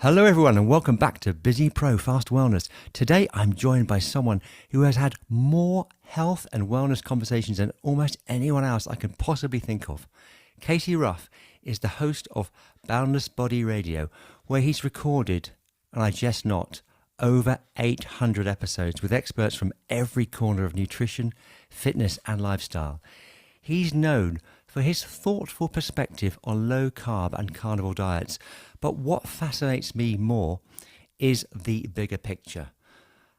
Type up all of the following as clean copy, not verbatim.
Hello everyone and welcome back to Busy Pro Fast Wellness. Today I'm joined by someone who has had more health and wellness conversations than almost anyone else I can possibly think of. Casey Ruff is the host of Boundless Body Radio, where he's recorded, and I jest not, over 800 episodes with experts from every corner of nutrition, fitness and lifestyle. He's known for his thoughtful perspective on low carb and carnivore diets. But what fascinates me more is the bigger picture.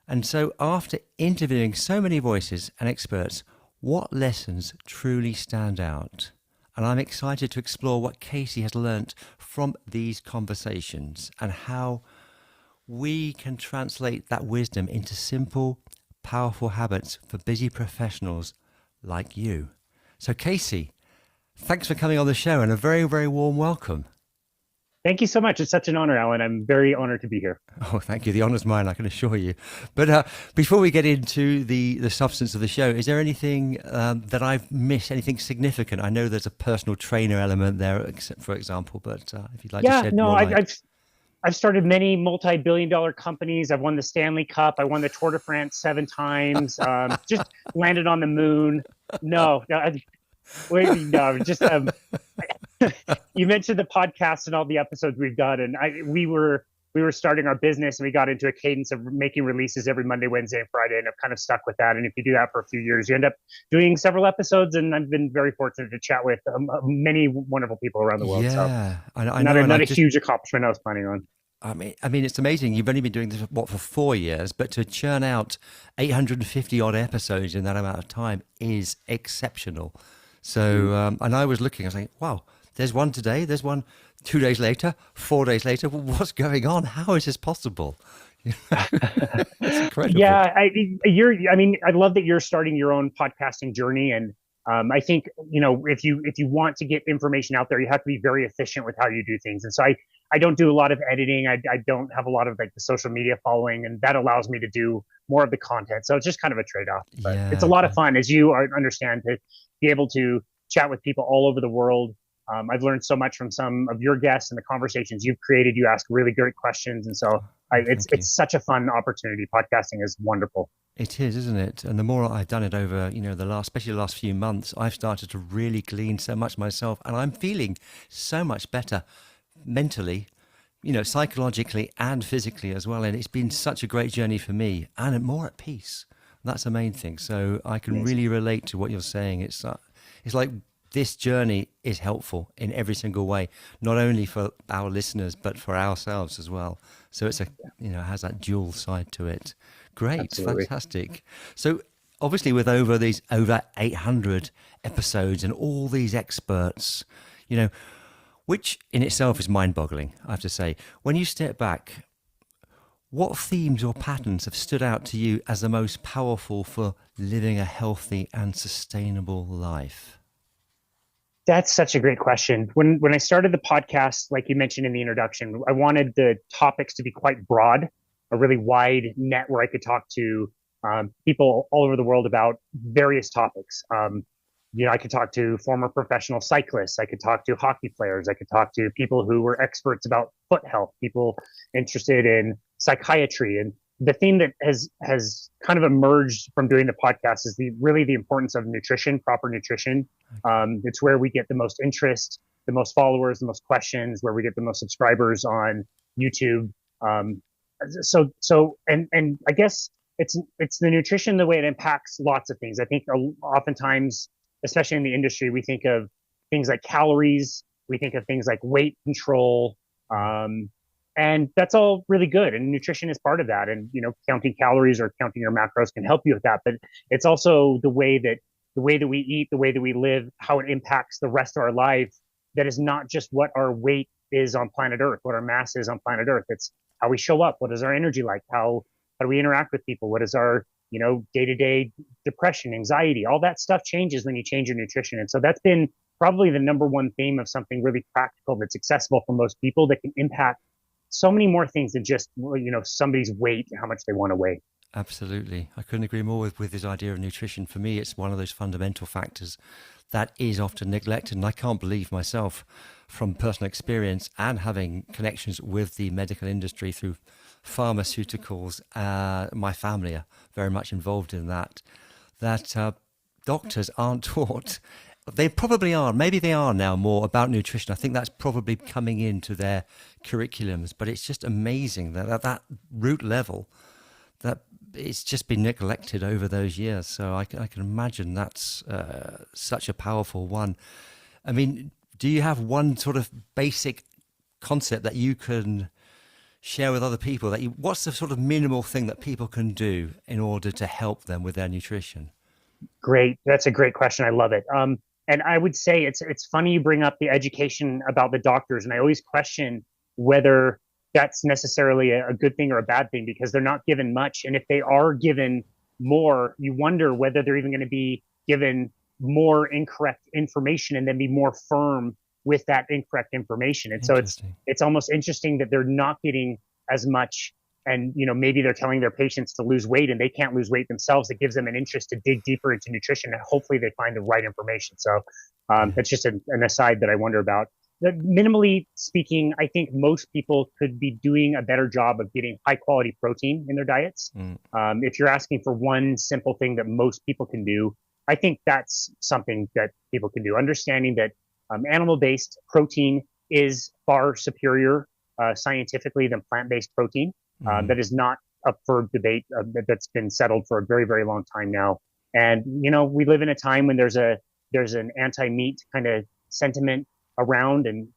And so after interviewing so many voices and experts, what lessons truly stand out? And I'm excited to explore what Casey has learnt from these conversations and how we can translate that wisdom into simple, powerful habits for busy professionals like you. So Casey, thanks for coming on the show and a very, very warm welcome. Thank you so much. It's such an honor, Alan. I'm very honored to be here. Oh, thank you. The honor's mine, I can assure you. But before we get into the substance of the show, is there anything that I've missed, anything significant? I know there's a personal trainer element there, for example, but if you'd like to shed more light. I've started many multi-billion-dollar companies. I've won the Stanley Cup. I won the Tour de France 7 times. Just landed on the moon. You mentioned the podcast and all the episodes we've done, and we were starting our business, and we got into a cadence of making releases every Monday, Wednesday, and Friday, and I've kind of stuck with that. And if you do that for a few years, you end up doing several episodes, and I've been very fortunate to chat with many wonderful people around the world. Yeah, so I know. Not a huge accomplishment I was planning on. I mean, it's amazing. You've only been doing this, for 4 years, but to churn out 850 odd episodes in that amount of time is exceptional. So, and I was looking, I was like, wow, there's one today, there's one 2 days later, 4 days later. What's going on? How is this possible? It's incredible. Yeah, I love that you're starting your own podcasting journey. And I think, if you want to get information out there, you have to be very efficient with how you do things. And so I don't do a lot of editing. I don't have a lot of the social media following, and that allows me to do more of the content. So it's just kind of a trade-off, but it's a lot of fun, as you understand, to be able to chat with people all over the world. I've learned so much from some of your guests and the conversations you've created. You ask really great questions. And so it's such a fun opportunity. Podcasting is wonderful. It is, isn't it? And the more I've done it over, especially the last few months, I've started to really glean so much myself, and I'm feeling so much better mentally, psychologically and physically as well. And it's been such a great journey for me, and more at peace. That's the main thing. So I can really relate to what you're saying. It's like this journey is helpful in every single way, not only for our listeners, but for ourselves as well. So it's has that dual side to it. Great. Absolutely. Fantastic. So obviously with over 800 episodes and all these experts, which in itself is mind-boggling, I have to say. When you step back, what themes or patterns have stood out to you as the most powerful for living a healthy and sustainable life? That's such a great question. When I started the podcast, like you mentioned in the introduction, I wanted the topics to be quite broad, a really wide net where I could talk to people all over the world about various topics. I could talk to former professional cyclists. I could talk to hockey players. I could talk to people who were experts about foot health, people interested in psychiatry. And the theme that has kind of emerged from doing the podcast is really the importance of nutrition, proper nutrition. It's where we get the most interest, the most followers, the most questions, where we get the most subscribers on YouTube. And I guess it's the nutrition, the way it impacts lots of things. I think oftentimes, especially in the industry, we think of things like calories, we think of things like weight control, and that's all really good. And nutrition is part of that. And, counting calories or counting your macros can help you with that. But it's also the way that we eat, the way that we live, how it impacts the rest of our life. That is not just what our weight is on planet Earth, what our mass is on planet Earth. It's how we show up. What is our energy like? How do we interact with people? What is our, day-to-day depression, anxiety? All that stuff changes when you change your nutrition. And so that's been probably the number one theme of something really practical that's accessible for most people, that can impact so many more things than just, somebody's weight and how much they want to weigh. Absolutely. I couldn't agree more with this idea of nutrition. For me, it's one of those fundamental factors that is often neglected. And I can't believe myself, from personal experience and having connections with the medical industry through pharmaceuticals, my family are very much involved in that, doctors aren't taught. They probably are. Maybe they are now more about nutrition. I think that's probably coming into their curriculums. But it's just amazing that at that root level, that it's just been neglected over those years. So I can imagine that's such a powerful one. I mean, do you have one sort of basic concept that you can share with other people? What's the sort of minimal thing that people can do in order to help them with their nutrition? Great. That's a great question. I love it. And I would say it's funny you bring up the education about the doctors, and I always question whether that's necessarily a good thing or a bad thing, because they're not given much. And if they are given more, you wonder whether they're even going to be given more incorrect information and then be more firm with that incorrect information. And so it's almost interesting that they're not getting as much. And, maybe they're telling their patients to lose weight and they can't lose weight themselves. It gives them an interest to dig deeper into nutrition, and hopefully they find the right information. So that's just an aside that I wonder about. Minimally speaking, I think most people could be doing a better job of getting high quality protein in their diets. If you're asking for one simple thing that most people can do, I think that's something that people can do. Understanding that animal-based protein is far superior scientifically than plant-based protein. That is not up for debate. That's been settled for a very, very long time now. And, we live in a time when there's an anti-meat kind of sentiment around, and,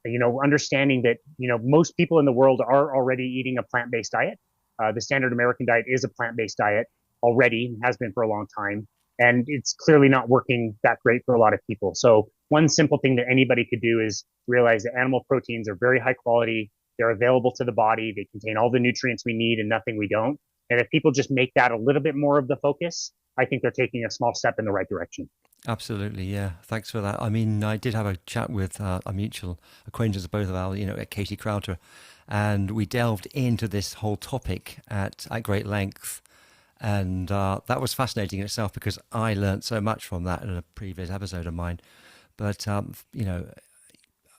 understanding that, most people in the world are already eating a plant-based diet. The standard American diet is a plant-based diet already, has been for a long time. And it's clearly not working that great for a lot of people. So one simple thing that anybody could do is realize that animal proteins are very high quality. They're available to the body. They contain all the nutrients we need and nothing we don't. And if people just make that a little bit more of the focus, I think they're taking a small step in the right direction. Absolutely, yeah. Thanks for that. I mean, I did have a chat with a mutual acquaintance of both of our, Casey Crowder, and we delved into this whole topic at great length. And that was fascinating in itself, because I learned so much from that in a previous episode of mine. But,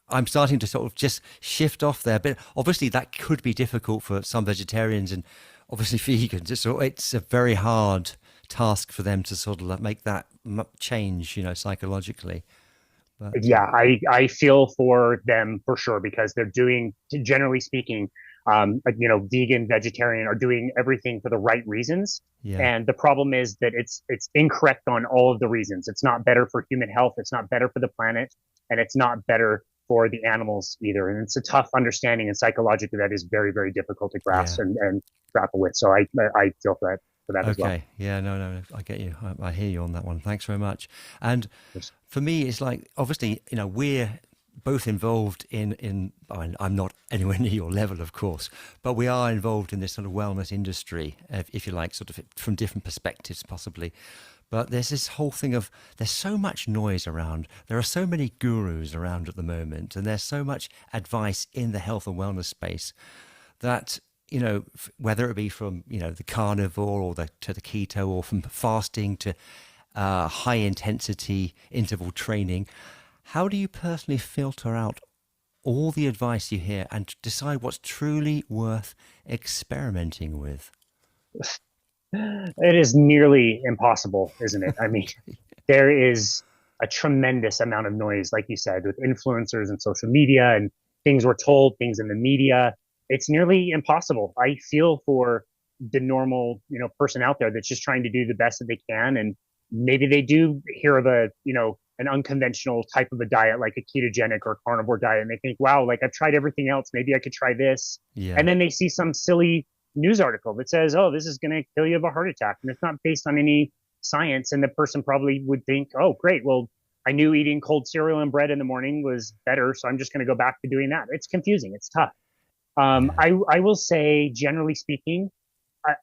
I'm starting to sort of just shift off there. But obviously that could be difficult for some vegetarians and obviously vegans. So it's a very hard task for them to sort of make that change, psychologically. But, yeah, I feel for them for sure, because they're doing, generally speaking, vegan, vegetarian are doing everything for the right reasons. Yeah. And the problem is that it's incorrect on all of the reasons. It's not better for human health. It's not better for the planet, and it's not better for the animals either. And it's a tough understanding, and psychologically that is very, very difficult to grasp and grapple with. So I feel for that as well. Okay. Yeah, no, I get you. I hear you on that one. Thanks very much. And for me, it's like, obviously, we're both involved in I'm not anywhere near your level, of course, but we are involved in this sort of wellness industry, if you like, sort of from different perspectives possibly. But there's this whole thing of, there's so much noise around. There are so many gurus around at the moment, and there's so much advice in the health and wellness space that, whether it be from, the carnivore or to the keto, or from fasting to high intensity interval training, how do you personally filter out all the advice you hear and decide what's truly worth experimenting with? It is nearly impossible, isn't it? I mean, there is a tremendous amount of noise, like you said, with influencers and social media and things we're told, things in the media. It's nearly impossible. I feel for the normal, person out there that's just trying to do the best that they can. And maybe they do hear of an unconventional type of a diet, like a ketogenic or carnivore diet, and they think, wow, like I've tried everything else, maybe I could try this. Yeah. And then they see some silly news article that says, oh, this is going to kill you of a heart attack. And it's not based on any science. And the person probably would think, oh, great. Well, I knew eating cold cereal and bread in the morning was better, so I'm just going to go back to doing that. It's confusing. It's tough. I will say, generally speaking,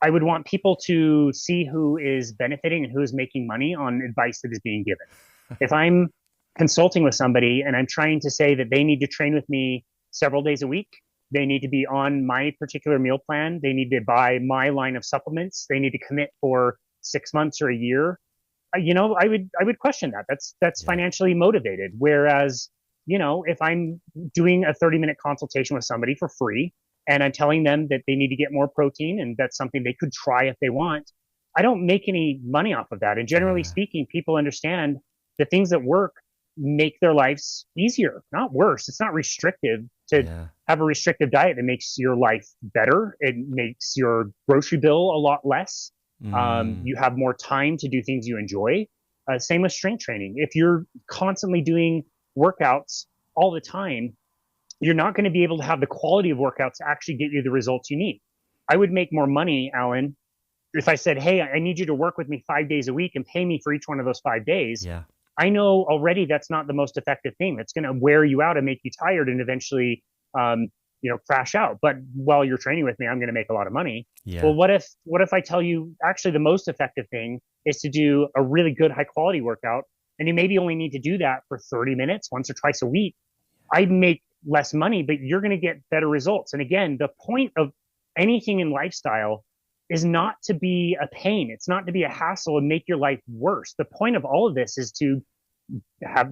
I would want people to see who is benefiting and who is making money on advice that is being given. If I'm consulting with somebody and I'm trying to say that they need to train with me several days a week, they need to be on my particular meal plan, they need to buy my line of supplements, they need to commit for 6 months or a year, I would question that. That's Yeah. financially motivated. Whereas, if I'm doing a 30-minute consultation with somebody for free and I'm telling them that they need to get more protein and that's something they could try if they want, I don't make any money off of that. And generally Uh, speaking, people understand the things that work make their lives easier, not worse. It's not restrictive to yeah. have a restrictive diet that makes your life better. It makes your grocery bill a lot less. Mm, You have more time to do things you enjoy. Same with strength training. If you're constantly doing workouts all the time, you're not going to be able to have the quality of workouts to actually get you the results you need. I would make more money, Alan, if I said, hey, I need you to work with me 5 days a week and pay me for each one of those 5 days. yeah. I know already that's not the most effective thing. That's going to wear you out and make you tired and eventually, crash out. But while you're training with me, I'm going to make a lot of money. Yeah. Well, what if I tell you actually the most effective thing is to do a really good high quality workout, and you maybe only need to do that for 30 minutes once or twice a week. I make less money, but you're going to get better results. And again, the point of anything in lifestyle is not to be a pain. It's not to be a hassle and make your life worse. The point of all of this is to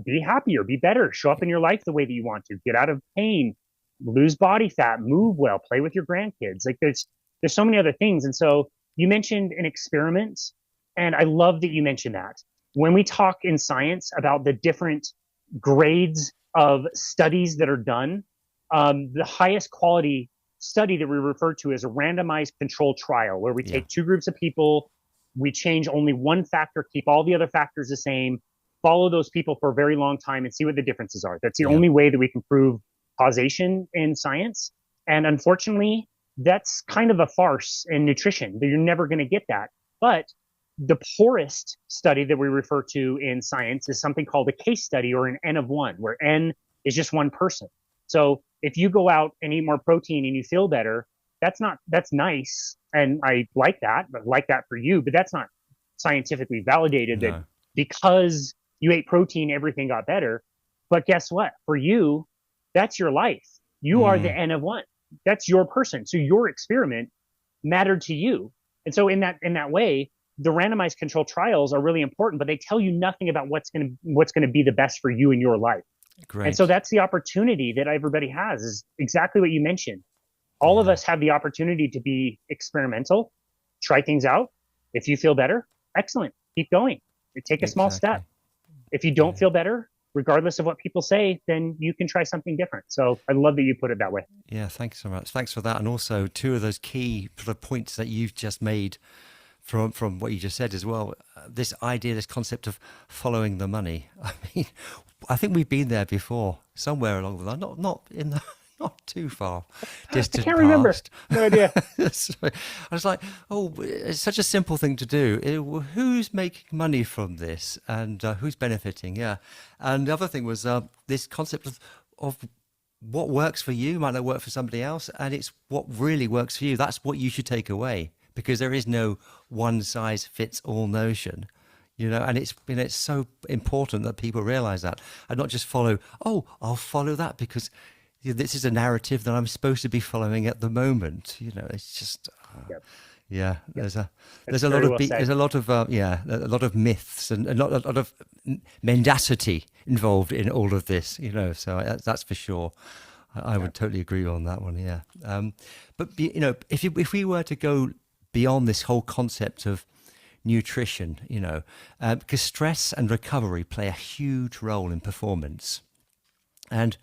be happier, be better, show up in your life the way that you want to, get out of pain, lose body fat, move well, play with your grandkids. Like there's so many other things. And so you mentioned an experiment, and I love that you mentioned that. When we talk in science about the different grades of studies that are done, the highest quality study that we refer to as a randomized controlled trial, where we Yeah. take two groups of people, we change only one factor, keep all the other factors the same, follow those people for a very long time and see what the differences are. That's the Yeah. only way that we can prove causation in science. And unfortunately, that's kind of a farce in nutrition. You're never going to get that. But the poorest study that we refer to in science is something called a case study, or an N of one, where N is just one person. So if you go out and eat more protein and you feel better, that's nice. And I like that, for you, but that's not scientifically validated that No. because you ate protein, everything got better. But guess what? For you, that's your life. You are the Mm, N of one. That's your person. So your experiment mattered to you. And so in that way, the randomized control trials are really important, but they tell you nothing about what's going to be the best for you in your life. And so great. that's the opportunity that everybody has, is exactly what you mentioned. All of Yeah. us have the opportunity to be experimental, try things out. If you feel better, excellent. Keep going. Take a small Exactly. step. If you don't Yeah. feel better, regardless of what people say, then you can try something different. So I love that you put it that way. Yeah. Thanks so much. Thanks for that. And also two of those key sort of points that you've just made from what you just said as well. This idea, this concept of following the money. I mean, I think we've been there before, somewhere along the line. Not in the not too far I distant can't remember. past. No idea. So I was like, oh, it's such a simple thing to do. Who's making money from this, and who's benefiting? Yeah. And the other thing was this concept of what works for you might not work for somebody else, and it's what really works for you. That's what you should take away, because there is no one size fits all notion. And it's so important that people realize that, and not just follow, oh, I'll follow that because this is a narrative that I'm supposed to be following at the moment. It's just Yep. yeah. Yep. There's That's a lot very of well said. there's a lot of a lot of myths and a lot of mendacity involved in all of this. So that's for sure. I would totally agree on that one. Yeah. But if we were to go beyond this whole concept of nutrition, because stress and recovery play a huge role in performance. And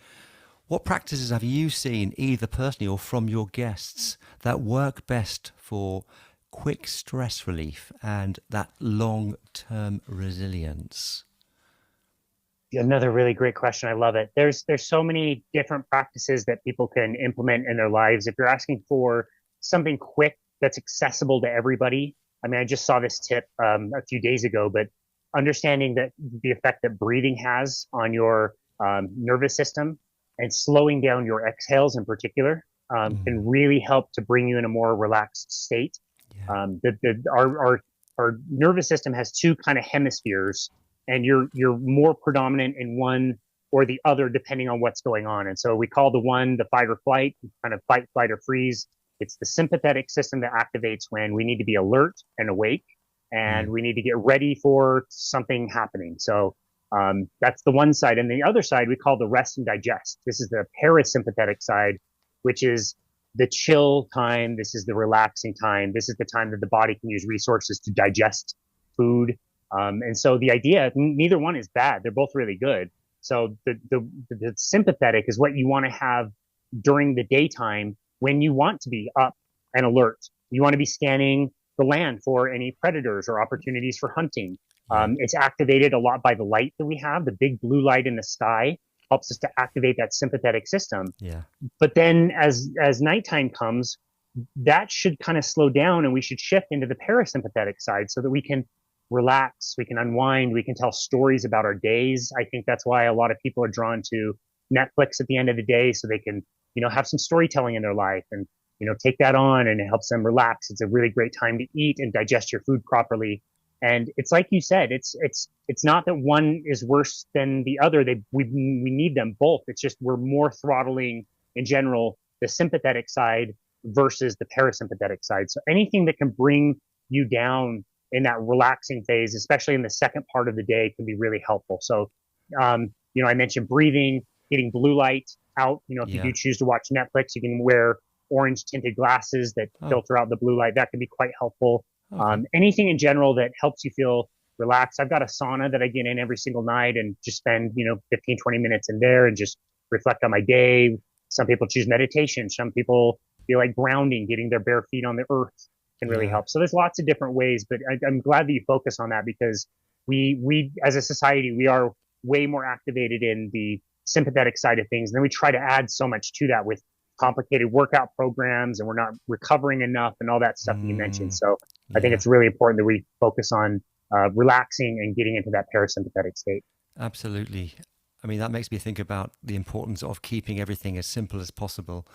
what practices have you seen, either personally or from your guests, that work best for quick stress relief and that long-term resilience? Another really great question. I love it. There's so many different practices that people can implement in their lives. If you're asking for something quick that's accessible to everybody, I mean, I just saw this tip a few days ago, but understanding that the effect that breathing has on your nervous system and slowing down your exhales in particular can really help to bring you in a more relaxed state. Yeah. Our nervous system has two kind of hemispheres, and you're more predominant in one or the other depending on what's going on. And so we call the one the fight or flight, kind of fight, flight, or freeze. It's the sympathetic system that activates when we need to be alert and awake. and we need to get ready for something happening. So that's the one side. And the other side we call the rest and digest. This is the parasympathetic side, which is the chill time. This is the relaxing time. This is the time that the body can use resources to digest food. And so the idea, neither one is bad. They're both really good. So the sympathetic is what you want to have during the daytime when you want to be up and alert. You want to be scanning the land for any predators or opportunities for hunting. It's activated a lot by the light that we have. The big blue light in the sky helps us to activate that sympathetic system. Yeah. But then as nighttime comes, that should kind of slow down, and we should shift into the parasympathetic side so that we can relax, we can unwind, we can tell stories about our days. I think that's why a lot of people are drawn to Netflix at the end of the day, so they can, have some storytelling in their life and, take that on, and it helps them relax. It's a really great time to eat and digest your food properly. And it's like you said, it's not that one is worse than the other. We need them both. It's just we're more throttling in general the sympathetic side versus the parasympathetic side. So anything that can bring you down in that relaxing phase, especially in the second part of the day, can be really helpful. So, I mentioned breathing, getting blue light out. If you do choose to watch Netflix, you can wear orange tinted glasses that filter out the blue light. That can be quite helpful. Anything in general that helps you feel relaxed. I've got a sauna that I get in every single night and just spend, 15, 20 minutes in there and just reflect on my day. Some people choose meditation. Some people feel like grounding, getting their bare feet on the earth can really help. So there's lots of different ways, but I'm glad that you focus on that, because we as a society, we are way more activated in the sympathetic side of things. And then we try to add so much to that with complicated workout programs, and we're not recovering enough and all that stuff that you mentioned. So I think it's really important that we focus on relaxing and getting into that parasympathetic state. Absolutely. I mean, that makes me think about the importance of keeping everything as simple as possible.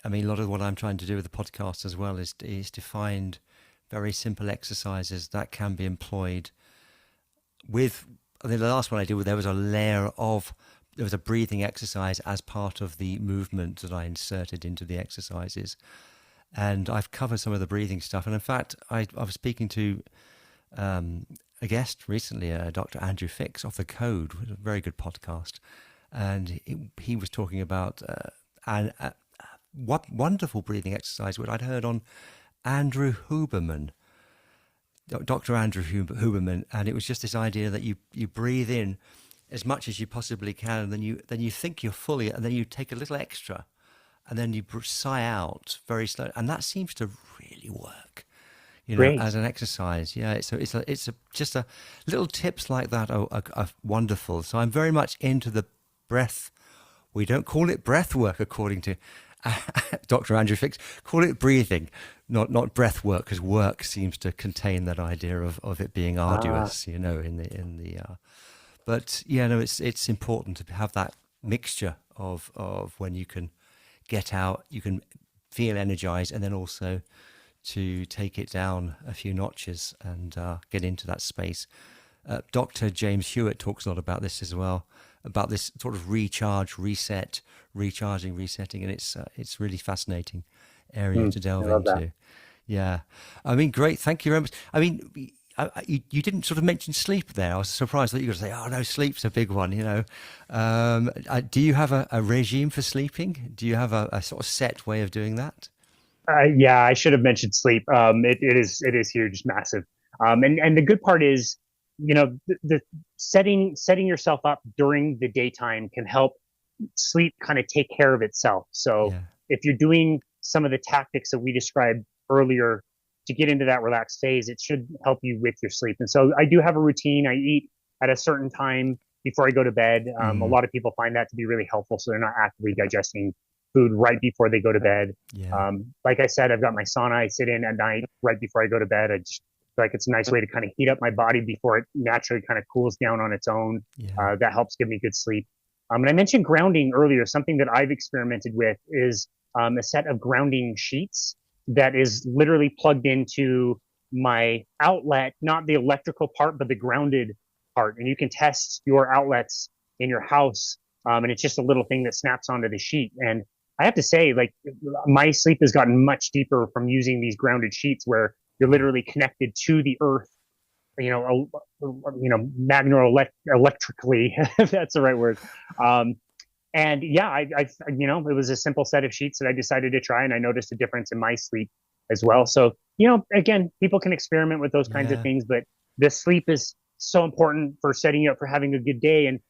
I mean, a lot of what I'm trying to do with the podcast as well is to find very simple exercises that can be employed with. I think the last one I did, there was a breathing exercise as part of the movement that I inserted into the exercises. And I've covered some of the breathing stuff. And in fact, I was speaking to a guest recently, Dr. Andrew Fix of The Code, a very good podcast. And he was talking about what wonderful breathing exercise which I'd heard on Andrew Huberman, Dr. Andrew Huberman, and it was just this idea that you breathe in as much as you possibly can, and then you think you're fully, and then you take a little extra, and then you sigh out very slow, and that seems to really work, as an exercise. Yeah, so it's just a little tips like that are wonderful. So I'm very much into the breath. We don't call it breath work, according to Dr. Andrew Fix. Call it breathing, not breath work, because work seems to contain that idea of it being arduous, But it's important to have that mixture of when you can get out, you can feel energized, and then also to take it down a few notches and get into that space. Dr. James Hewitt talks a lot about this as well, about this sort of recharge, reset, recharging, resetting, and it's really fascinating area to delve into. That. Yeah, I mean, great, thank you very much. I mean, you didn't sort of mention sleep there. I was surprised that you were going to say, "Oh no, sleep's a big one." Do you have a regime for sleeping? Do you have a sort of set way of doing that? Yeah, I should have mentioned sleep. It is huge, massive. And the good part is, the setting yourself up during the daytime can help sleep kind of take care of itself. So if you're doing some of the tactics that we described earlier to get into that relaxed phase, it should help you with your sleep. And so I do have a routine. I eat at a certain time before I go to bed. A lot of people find that to be really helpful, so they're not actively digesting food right before they go to bed. Like I said, I've got my sauna. I sit in at night right before I go to bed. I just feel like it's a nice way to kind of heat up my body before it naturally kind of cools down on its own. That helps give me good sleep. And I mentioned grounding earlier. Something that I've experimented with is a set of grounding sheets that is literally plugged into my outlet, not the electrical part, but the grounded part. And you can test your outlets in your house. And it's just a little thing that snaps onto the sheet. And I have to say, like, my sleep has gotten much deeper from using these grounded sheets, where you're literally connected to the earth, electrically, if that's the right word. And yeah, it was a simple set of sheets that I decided to try, and I noticed a difference in my sleep as well. So, again, people can experiment with those kinds of things, but the sleep is so important for setting you up for having a good day. And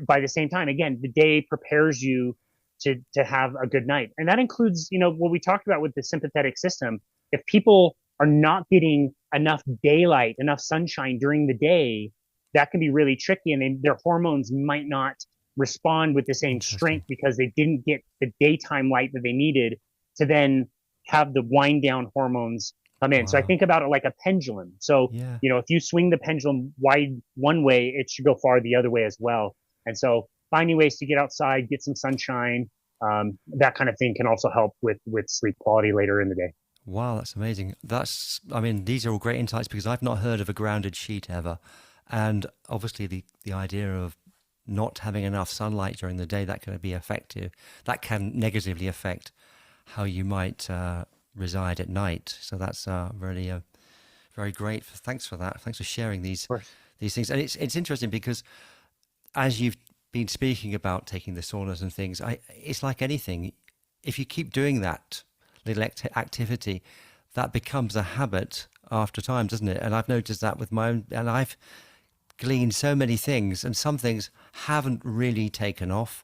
by the same time, again, the day prepares you to have a good night. And that includes, what we talked about with the sympathetic system. If people are not getting enough daylight, enough sunshine during the day, that can be really tricky. And their hormones might not respond with the same strength because they didn't get the daytime light that they needed to then have the wind down hormones come in. Wow. So I think about it like a pendulum. So, if you swing the pendulum wide one way, it should go far the other way as well. And so finding ways to get outside, get some sunshine, that kind of thing can also help with sleep quality later in the day. Wow, that's amazing. These are all great insights because I've not heard of a grounded sheet ever. And obviously the idea of not having enough sunlight during the day, that can be effective. That can negatively affect how you might reside at night. So that's really very great. Thanks for that. Thanks for sharing these things. And it's interesting because as you've been speaking about taking the saunas and things, it's like anything. If you keep doing that little activity, that becomes a habit after time, doesn't it? And I've noticed that with my own, and I've gleaned so many things, and some things haven't really taken off,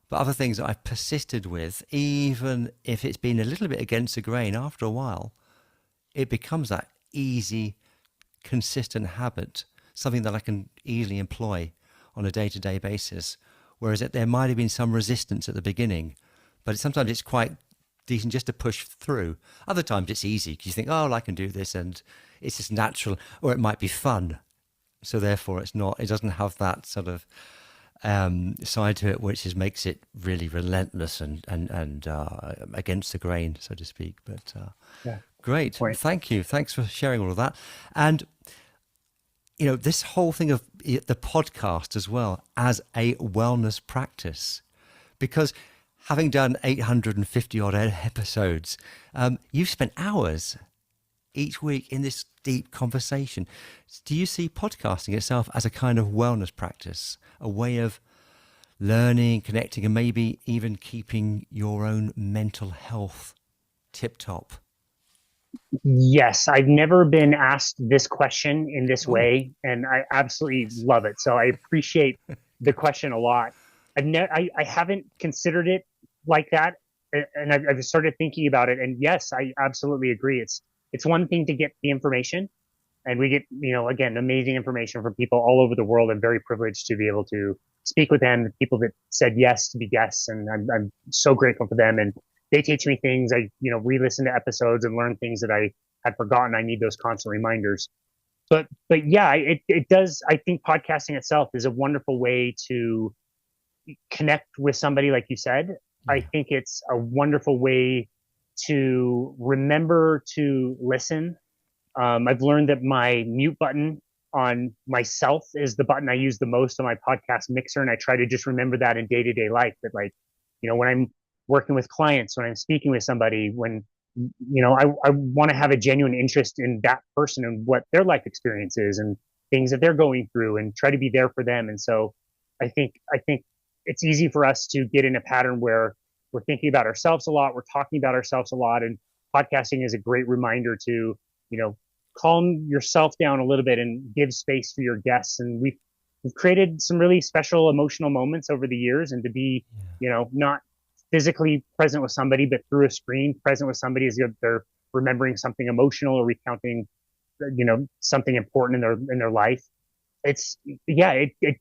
but other things that I've persisted with, even if it's been a little bit against the grain, after a while, it becomes that easy, consistent habit, something that I can easily employ on a day-to-day basis. Whereas there might have been some resistance at the beginning, but sometimes it's quite decent just to push through. Other times it's easy because you think, oh, I can do this, and it's just natural, or it might be fun. So therefore it doesn't have that sort of side to it, which makes it really relentless and against the grain, so to speak. But great. Thank you. Thanks for sharing all of that. And, this whole thing of the podcast as well as a wellness practice, because having done 850 odd episodes, you've spent hours each week in this deep conversation. Do you see podcasting itself as a kind of wellness practice, a way of learning, connecting, and maybe even keeping your own mental health tip-top? Yes, I've never been asked this question in this way, and I absolutely love it. So I appreciate the question a lot. I haven't considered it like that, and I've started thinking about it. And yes, I absolutely agree. It's one thing to get the information, and we get, again, amazing information from people all over the world. I'm very privileged to be able to speak with them, the people that said yes to be guests, and I'm so grateful for them. And they teach me things. I, re-listen to episodes and learn things that I had forgotten. I need those constant reminders. But yeah, it does. I think podcasting itself is a wonderful way to connect with somebody, like you said. I think it's a wonderful way to remember to listen. I've learned that my mute button on myself is the button I use the most on my podcast mixer. And I try to just remember that in day-to-day life, that when I'm working with clients, when I'm speaking with somebody, when, I want to have a genuine interest in that person and what their life experience is and things that they're going through, and try to be there for them. And so I think it's easy for us to get in a pattern where we're thinking about ourselves a lot. We're talking about ourselves a lot. And podcasting is a great reminder to, calm yourself down a little bit and give space for your guests. And we've created some really special emotional moments over the years, and to be, not physically present with somebody, but through a screen present with somebody as they're remembering something emotional or recounting, something important in their life. It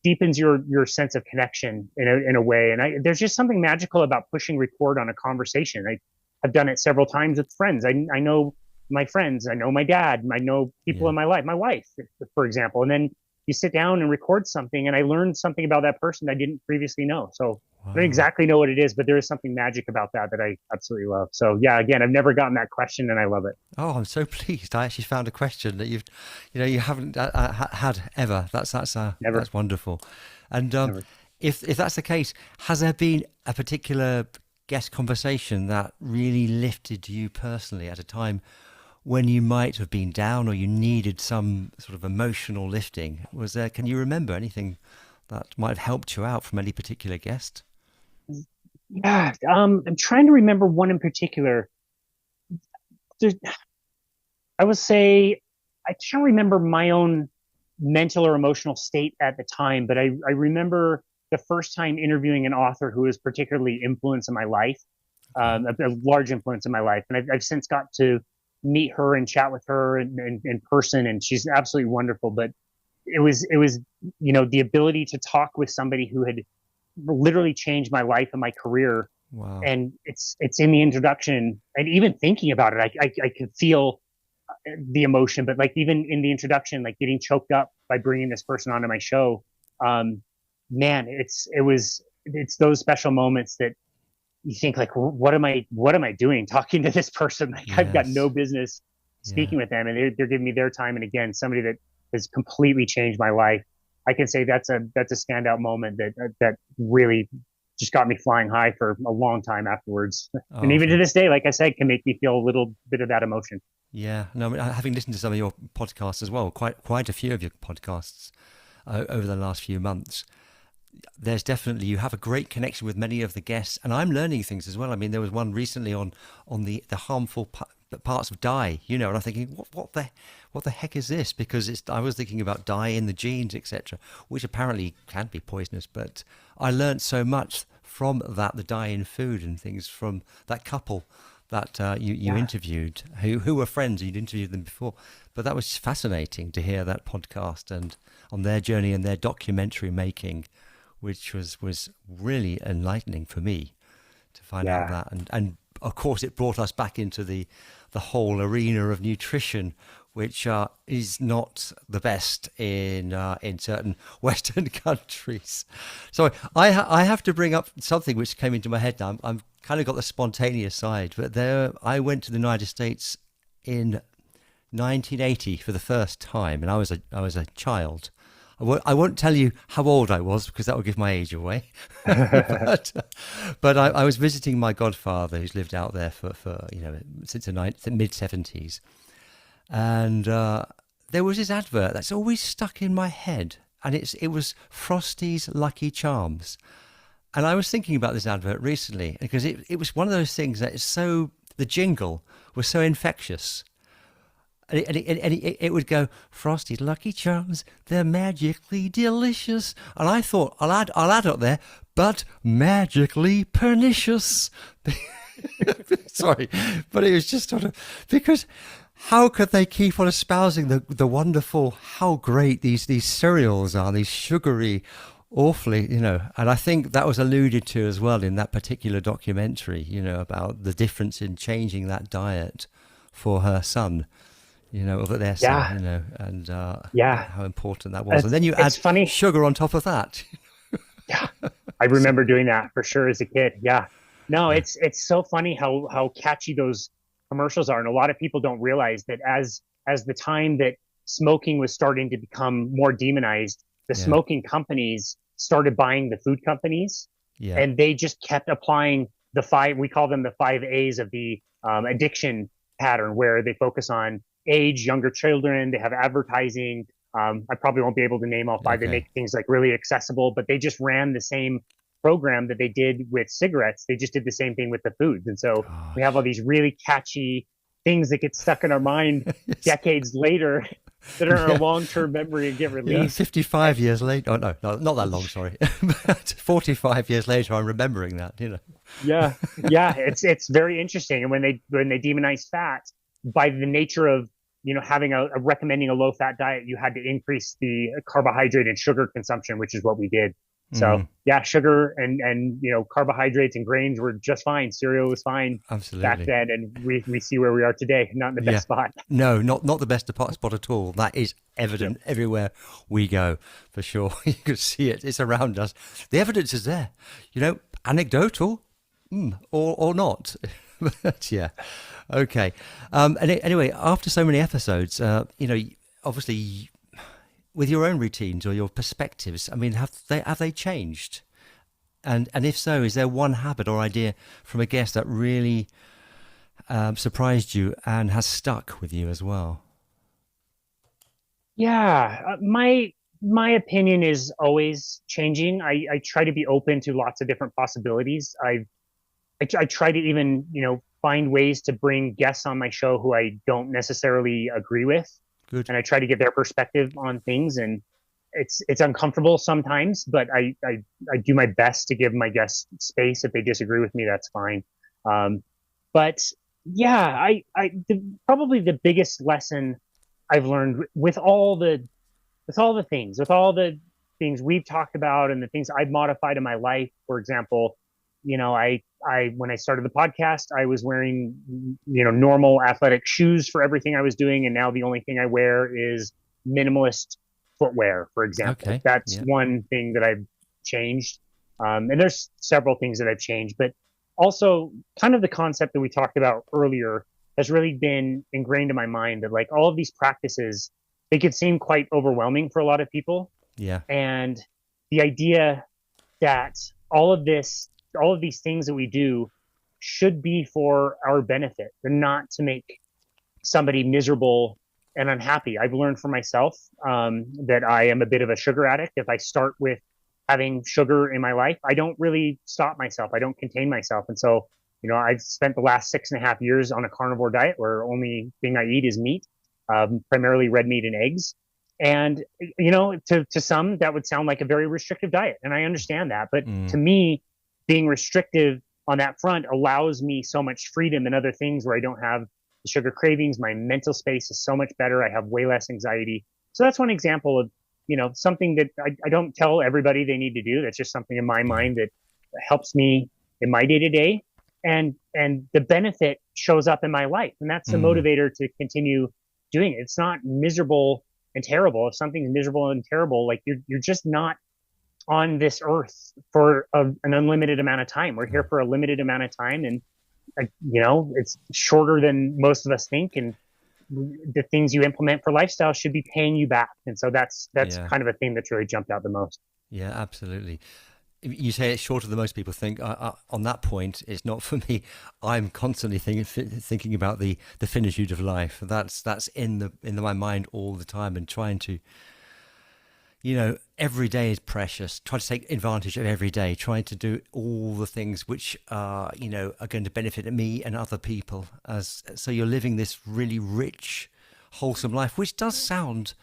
deepens your sense of connection in a way. And there's just something magical about pushing record on a conversation. I've done it several times with friends. I know my friends, I know my dad, I know people in my life, my wife, for example. And then you sit down and record something, and I learned something about that person I didn't previously know. So I don't exactly know what it is, but there is something magic about that I absolutely love. So yeah, again, I've never gotten that question, and I love it. Oh, I'm so pleased. I actually found a question that you haven't had ever. That's wonderful. And if that's the case, has there been a particular guest conversation that really lifted you personally at a time when you might have been down or you needed some sort of emotional lifting? Was there? Can you remember anything that might have helped you out from any particular guest? Yeah, I'm trying to remember one in particular. There's, I would say I can't remember my own mental or emotional state at the time, but I remember the first time interviewing an author who was particularly influenced in my life, a large influence in my life. And I've since got to meet her and chat with her in person, and she's absolutely wonderful. But it was, the ability to talk with somebody who had literally changed my life and my career. Wow. And it's in the introduction, and even thinking about it, I could feel the emotion, but like even in the introduction, like getting choked up by bringing this person onto my show. Man, it's those special moments that you think like, what am I doing talking to this person? Like I've got no business speaking with them, and they're giving me their time. And again, somebody that has completely changed my life. I can say that's a standout moment that really just got me flying high for a long time afterwards. Oh, and even to this day, like I said, can make me feel a little bit of that emotion. Yeah, no, I mean, having listened to some of your podcasts as well, quite a few of your podcasts over the last few months, there's definitely, you have a great connection with many of the guests, and I'm learning things as well. I mean, there was one recently on the harmful parts of dye, and I'm thinking, what the heck is this? Because I was thinking about dye in the genes, etc., which apparently can be poisonous. But I learned so much from that, the dye in food and things, from that couple that you interviewed, who were friends. You'd interviewed them before, but that was fascinating to hear that podcast and on their journey and their documentary making, which was really enlightening for me to find out that. And of course, it brought us back into the whole arena of nutrition, which is not the best in certain Western countries. So I have to bring up something which came into my head now. I'm kind of got the spontaneous side, but I went to the United States in 1980 for the first time, and I was a child. I won't tell you how old I was because that will give my age away. but I was visiting my godfather, who's lived out there for since the mid-70s. And there was this advert that's always stuck in my head, and it was Frosty's Lucky Charms. And I was thinking about this advert recently because it was one of those things that is the jingle was so infectious. And it would go, Frosty's Lucky Charms, they're magically delicious. And I thought, I'll add up there, but magically pernicious. Sorry, but it was just sort of, because how could they keep on espousing the wonderful, how great these cereals are, these sugary, awfully, and I think that was alluded to as well in that particular documentary, about the difference in changing that diet for her son. Of their son, and how important that was. And then you add sugar on top of that. Yeah, I remember doing that for sure as a kid. Yeah, no, it's so funny how catchy those commercials are, and a lot of people don't realize that as the time that smoking was starting to become more demonized, the smoking companies started buying the food companies, and they just kept applying we call them the 5 A's of the addiction pattern, where they focus on age, younger children, they have advertising. I probably won't be able to name all 5. They make things like really accessible, but they just ran the same program that they did with cigarettes. They just did the same thing with the foods. And so we have all these really catchy things that get stuck in our mind decades later that are a long-term memory and get released. 55 years later. Oh, no, not that long, sorry. But 45 years later, I'm remembering that, Yeah. It's very interesting. And when they demonize fat, by the nature of having recommending a low fat diet, you had to increase the carbohydrate and sugar consumption, which is what we did. So sugar and carbohydrates and grains were just fine. Cereal was fine back then, and we see where we are today. Not in the best spot. No, not the best spot at all. That is evident everywhere we go, for sure. You can see it. It's around us. The evidence is there. Anecdotal, or not. But okay. Anyway, after so many episodes, obviously, with your own routines or your perspectives, I mean, have they changed? And if so, is there one habit or idea from a guest that really surprised you and has stuck with you as well? Yeah, my opinion is always changing. I try to be open to lots of different possibilities. I try to even, find ways to bring guests on my show who I don't necessarily agree with, Good. and I try to get their perspective on things. And it's uncomfortable sometimes, but I do my best to give my guests space. If they disagree with me, that's fine. But yeah, probably the biggest lesson I've learned with all the things we've talked about and the things I've modified in my life. For example, when I started the podcast, I was wearing, normal athletic shoes for everything I was doing. And now the only thing I wear is minimalist footwear, for example. Okay. That's Yeah. one thing that I've changed. And there's several things that I've changed, but also kind of the concept that we talked about earlier has really been ingrained in my mind that like all of these practices, they could seem quite overwhelming for a lot of people. Yeah. And the idea that all of these things that we do should be for our benefit. They're not to make somebody miserable and unhappy. I've learned for myself that I am a bit of a sugar addict. If I start with having sugar in my life, I don't really stop myself. I don't contain myself. And so, I've spent the last 6.5 years on a carnivore diet where only thing I eat is meat, primarily red meat and eggs. And, to some, that would sound like a very restrictive diet. And I understand that. But to me, being restrictive on that front allows me so much freedom in other things where I don't have the sugar cravings. My mental space is so much better. I have way less anxiety. So that's one example of, something that I don't tell everybody they need to do. That's just something in my mind that helps me in my day to day. And the benefit shows up in my life. And that's the motivator to continue doing it. It's not miserable and terrible. If something's miserable and terrible, like you're just not on this earth for an unlimited amount of time. We're here for a limited amount of time, and it's shorter than most of us think. And the things you implement for lifestyle should be paying you back. And so that's kind of a thing that's really jumped out the most. Yeah, absolutely. You say it's shorter than most people think. On that point, it's not for me. I'm constantly thinking about the finitude of life. That's in my mind all the time, and trying to, every day is precious. Try to take advantage of every day. Trying to do all the things which are going to benefit me and other people. So you're living this really rich, wholesome life, which does sound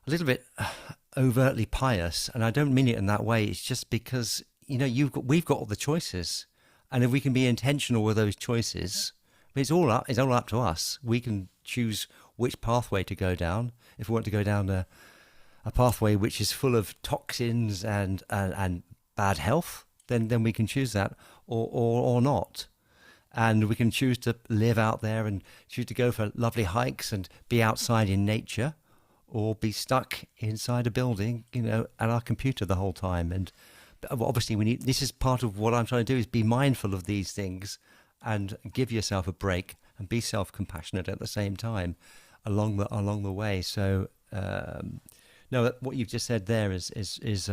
a little bit overtly pious, and I don't mean it in that way. It's just because we've got all the choices, and if we can be intentional with those choices, it's all up to us. We can choose which pathway to go down. If we want to go down a pathway which is full of toxins and bad health, then we can choose that, or not. And we can choose to live out there and choose to go for lovely hikes and be outside in nature, or be stuck inside a building, at our computer the whole time. And obviously this is part of what I'm trying to do, is be mindful of these things and give yourself a break and be self-compassionate at the same time along the way. So, no, what you've just said there is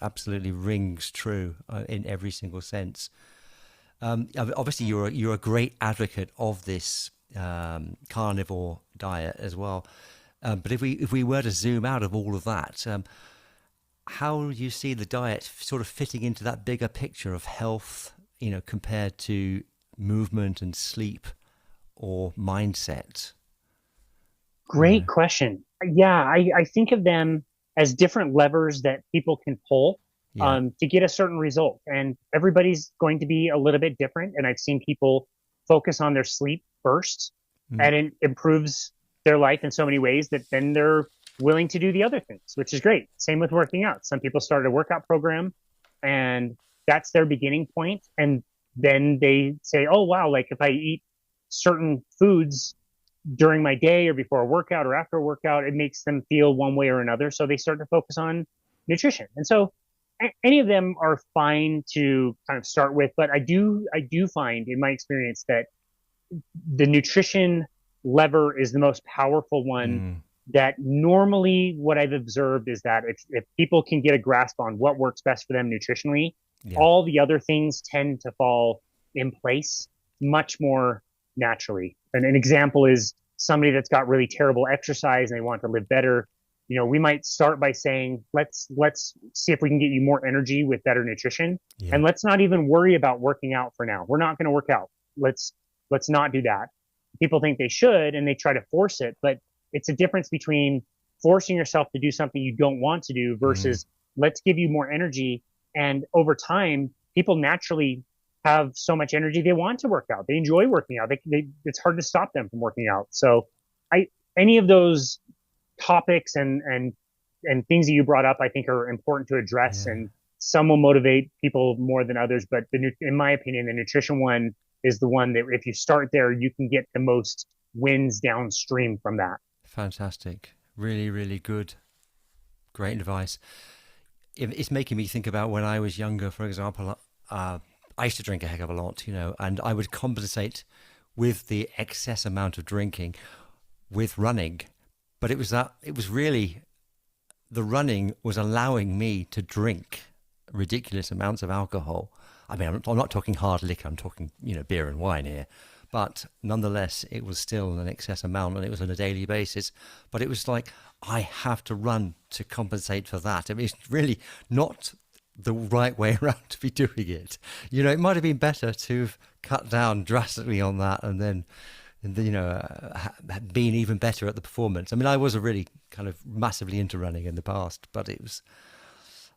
absolutely rings true in every single sense. Obviously you're a great advocate of this carnivore diet as well. But if we were to zoom out of all of that, how do you see the diet sort of fitting into that bigger picture of health, compared to movement and sleep or mindset? Great question. Yeah, I think of them as different levers that people can pull to get a certain result. And everybody's going to be a little bit different. And I've seen people focus on their sleep first, and it improves their life in so many ways that then they're willing to do the other things, which is great. Same with working out. Some people start a workout program and that's their beginning point. And then they say, oh, wow, like if I eat certain foods during my day or before a workout or after a workout, it makes them feel one way or another. So they start to focus on nutrition. And so any of them are fine to kind of start with, but I do find in my experience that the nutrition lever is the most powerful one. That normally what I've observed is that if people can get a grasp on what works best for them nutritionally, all the other things tend to fall in place much more naturally. And an example is somebody that's got really terrible exercise and they want to live better. We might start by saying, let's see if we can get you more energy with better nutrition. Yeah. And let's not even worry about working out for now. We're not going to work out. Let's not do that. People think they should and they try to force it, but it's a difference between forcing yourself to do something you don't want to do versus let's give you more energy. And over time, people naturally have so much energy they want to work out. They enjoy working out. It's hard to stop them from working out. So any of those topics and things that you brought up, I think are important to address, and some will motivate people more than others. But in my opinion, the nutrition one is the one that if you start there, you can get the most wins downstream from that. Fantastic. Really, really good. Great advice. It's making me think about when I was younger, for example, I used to drink a heck of a lot, and I would compensate with the excess amount of drinking with running. But it was really, the running was allowing me to drink ridiculous amounts of alcohol. I mean, I'm not talking hard liquor, I'm talking, beer and wine here. But nonetheless, it was still an excess amount, and it was on a daily basis. But it was like, I have to run to compensate for that. I mean, it's really not the right way around to be doing it. It might have been better to have cut down drastically on that and then being even better at the performance. I mean, I was a really kind of massively into running in the past, but it was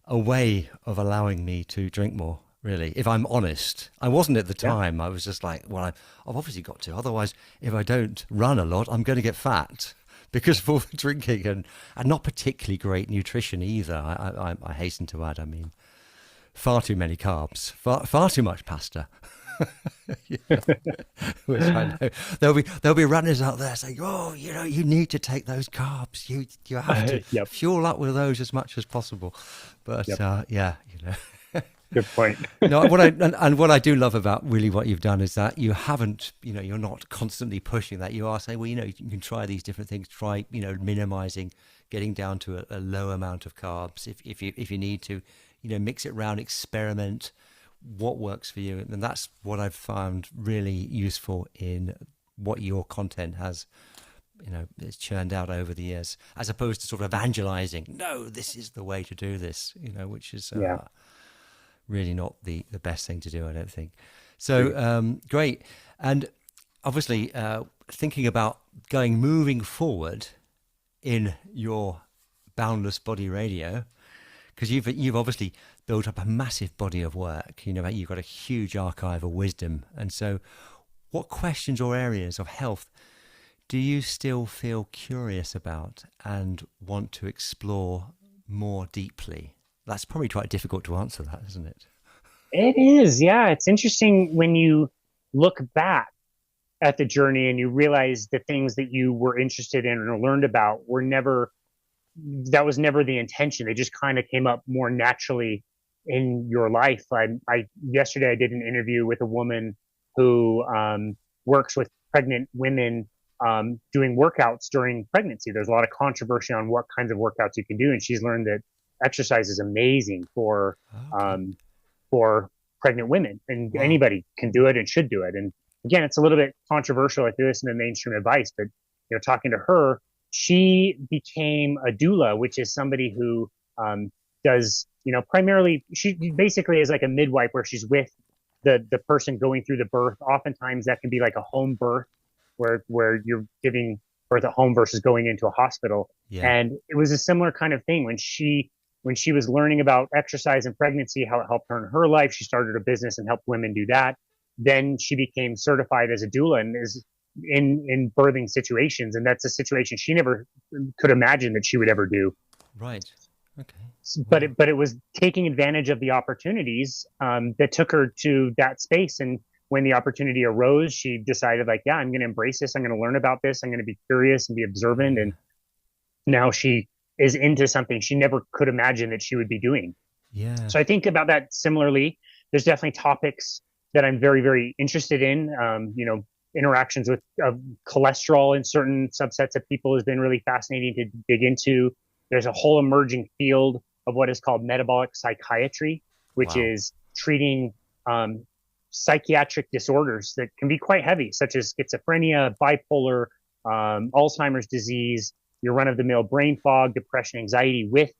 a way of allowing me to drink more, really, if I'm honest. I wasn't at the time. I was just like, well, I've obviously got to. Otherwise, if I don't run a lot, I'm going to get fat because of all the drinking and not particularly great nutrition either. I hasten to add, I mean, far too many carbs, far too much pasta. Which I know there'll be runners out there saying, "Oh, you need to take those carbs. You have to fuel up with those as much as possible." But Good point. No, what I do love about really what you've done is that you haven't, you're not constantly pushing that. You are saying, well, you can try these different things. Try, minimizing, getting down to a low amount of carbs if you need to. Mix it around, experiment. What works for you, and that's what I've found really useful in what your content has, it's churned out over the years, as opposed to sort of evangelizing. No, this is the way to do this, which is really not the best thing to do, I don't think. So great, and obviously thinking about moving forward in your Boundless Body Radio, because you've obviously built up a massive body of work. You've got a huge archive of wisdom. And so what questions or areas of health do you still feel curious about and want to explore more deeply? That's probably quite difficult to answer that, isn't it? It is, yeah. It's interesting when you look back at the journey and you realize the things that you were interested in or learned about that was never the intention. They just kind of came up more naturally in your life. Yesterday I did an interview with a woman who works with pregnant women doing workouts during pregnancy. There's a lot of controversy on what kinds of workouts you can do, and she's learned that exercise is amazing for pregnant women, and anybody can do it and should do it. And again, it's a little bit controversial if you listen to mainstream advice, but talking to her, she became a doula, which is somebody who does, primarily, she basically is like a midwife where she's with the person going through the birth. Oftentimes that can be like a home birth where you're giving birth at home versus going into a hospital. Yeah. And it was a similar kind of thing when she was learning about exercise and pregnancy, how it helped her in her life. She started a business and helped women do that. Then she became certified as a doula and is in birthing situations. And that's a situation she never could imagine that she would ever do. Right. Okay. But it was taking advantage of the opportunities that took her to that space. And when the opportunity arose, she decided like, yeah, I'm going to embrace this. I'm going to learn about this. I'm going to be curious and be observant. And now she is into something she never could imagine that she would be doing. Yeah. So I think about that similarly. There's definitely topics that I'm very, very interested in. Interactions with cholesterol in certain subsets of people has been really fascinating to dig into. There's a whole emerging field of what is called metabolic psychiatry, which is treating psychiatric disorders that can be quite heavy, such as schizophrenia, bipolar, Alzheimer's disease, your run-of-the-mill brain fog, depression, anxiety with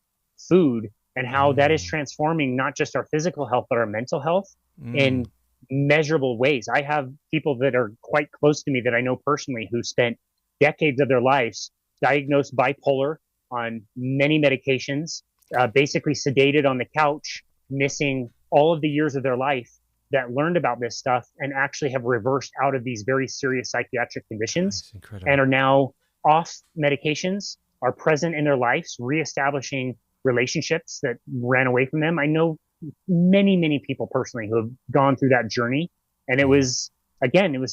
food, and how that is transforming not just our physical health, but our mental health in measurable ways. I have people that are quite close to me that I know personally who spent decades of their lives diagnosed bipolar on many medications, basically sedated on the couch, missing all of the years of their life, that learned about this stuff and actually have reversed out of these very serious psychiatric conditions and are now off medications, are present in their lives, reestablishing relationships that ran away from them. I know many people personally who have gone through that journey. And it was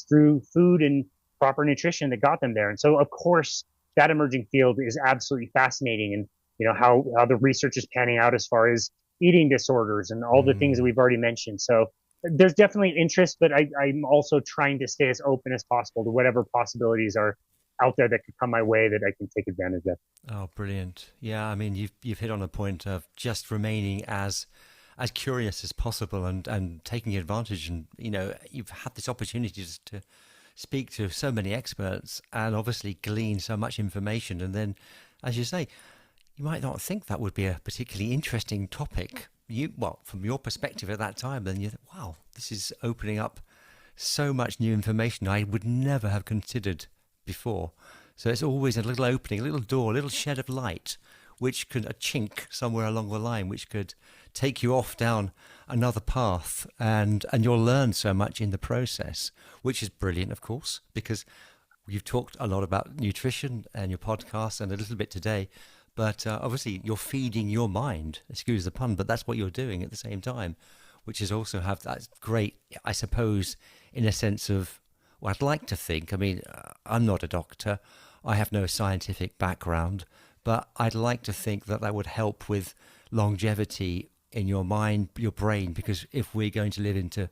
through food and proper nutrition that got them there. And so, of course, that emerging field is absolutely fascinating. And, you know, how the research is panning out as far as eating disorders and all the things that we've already mentioned. So there's definitely interest, but I'm also trying to stay as open as possible to whatever possibilities are out there that could come my way that I can take advantage of. Oh, brilliant. Yeah, I mean, you've hit on a point of just remaining as curious as possible and taking advantage. And, you know, you've had this opportunity to speak to so many experts and obviously glean so much information. And then, as you say, you might not think that would be a particularly interesting topic. From your perspective at that time, then you think, wow, this is opening up so much new information I would never have considered before. So it's always a little opening, a little door, a little shed of light, a chink somewhere along the line, which could take you off down another path, and you'll learn so much in the process, which is brilliant, of course, because you've talked a lot about nutrition and your podcast and a little bit today. But obviously, you're feeding your mind, excuse the pun, but that's what you're doing at the same time, which is also have that great, I suppose, in a sense of, well, I'd like to think, I mean, I'm not a doctor, I have no scientific background, but I'd like to think that would help with longevity in your mind, your brain, because if we're going to live into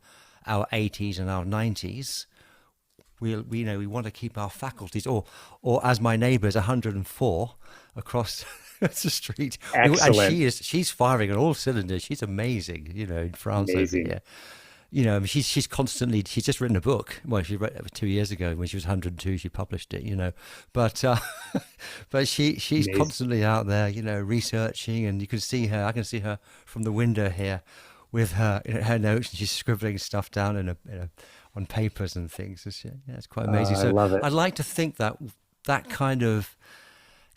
our 80s and our 90s, we want to keep our faculties, or as my neighbour's 104 across the street. Excellent. And she's firing on all cylinders. She's amazing, you know, in France over here. You know, she's just written a book. Well, she wrote it 2 years ago when she was 102. She published it, you know, but she's amazing. Constantly out there, you know, researching, and you can see her. I can see her from the window here with her notes, and she's scribbling stuff down on papers and things. It's quite amazing. I love it. I'd like to think that kind of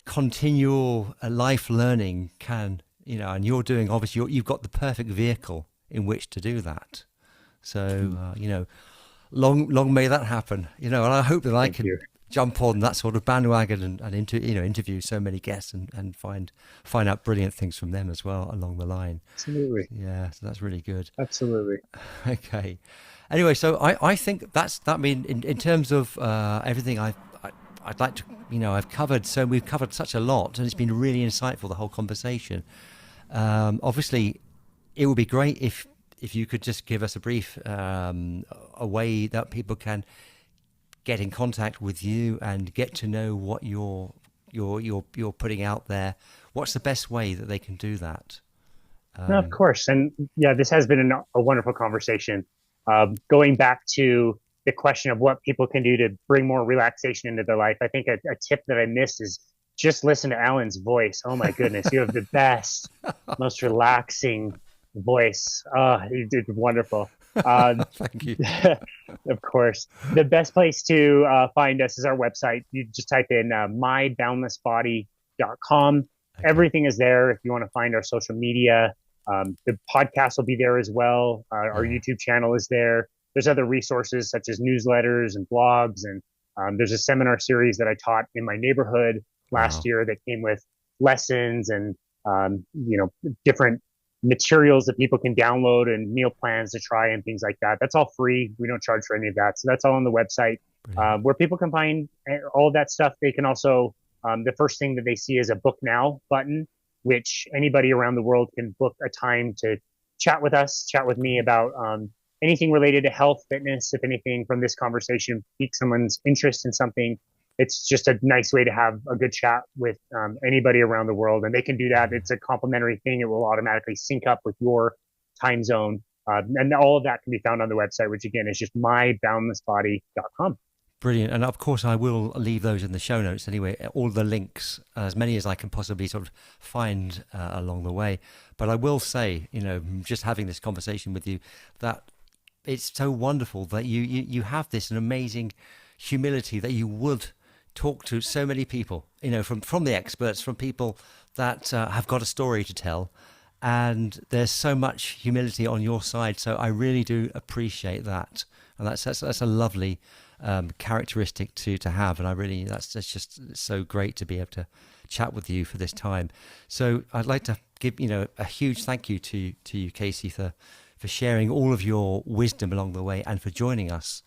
continual life learning can, you know, and you're doing, obviously, you've got the perfect vehicle in which to do that. So, you know, long may that happen, you know, and I hope that I can jump on that sort of bandwagon and interview so many guests and find out brilliant things from them as well along the line. Absolutely. Yeah, so that's really good. Absolutely. Okay. Anyway, so I think in terms of everything I'd like to, you know, we've covered such a lot, and it's been really insightful, the whole conversation. Obviously, it would be great if you could just give us a brief a way that people can get in contact with you and get to know what you're putting out there. What's the best way that they can do that? No, of course. And yeah, this has been a wonderful conversation. Going back to the question of what people can do to bring more relaxation into their life, I think a tip that I missed is just listen to Alan's voice. Oh my goodness, you have the best, most relaxing voice. You did wonderful. Thank you. Of course. The best place to find us is our website. You just type in myboundlessbody.com. Okay. Everything is there. If you want to find our social media, the podcast will be there as well. Our YouTube channel is there. There's other resources such as newsletters and blogs. And there's a seminar series that I taught in my neighborhood last year that came with lessons and, different materials that people can download and meal plans to try and things like that. That's all free. We don't charge for any of that. So that's all on the website, where people can find all of that stuff. They can also, the first thing that they see is a book now button, which anybody around the world can book a time to chat with me about anything related to health, fitness. If anything from this conversation piques someone's interest in something, it's just a nice way to have a good chat with anybody around the world. And they can do that. It's a complimentary thing. It will automatically sync up with your time zone. And all of that can be found on the website, which again is just myboundlessbody.com. Brilliant. And of course, I will leave those in the show notes anyway, all the links, as many as I can possibly sort of find along the way. But I will say, just having this conversation with you, that it's so wonderful that you have this an amazing humility that you would talk to so many people, from the experts, from people that have got a story to tell. And there's so much humility on your side. So I really do appreciate that. And that's a lovely characteristic to have, and I really that's just so great to be able to chat with you for this time. So I'd like to give a huge thank you to you, Casey, for sharing all of your wisdom along the way and for joining us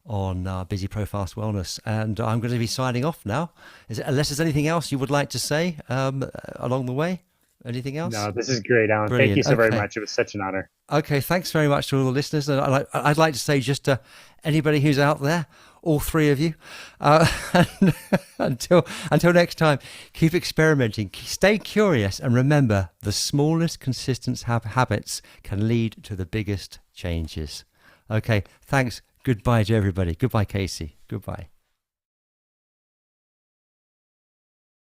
on Busy Pro Fast Wellness. And I'm going to be signing off now. Unless there's anything else you would like to say along the way. Anything else? No, this is great, Alan. Brilliant. Thank you so very much. It was such an honor. Okay, thanks very much to all the listeners. And I'd like to say just to anybody who's out there, all three of you, until next time, keep experimenting, stay curious, and remember, the smallest consistent habits can lead to the biggest changes. Okay, thanks. Goodbye to everybody. Goodbye, Casey. Goodbye.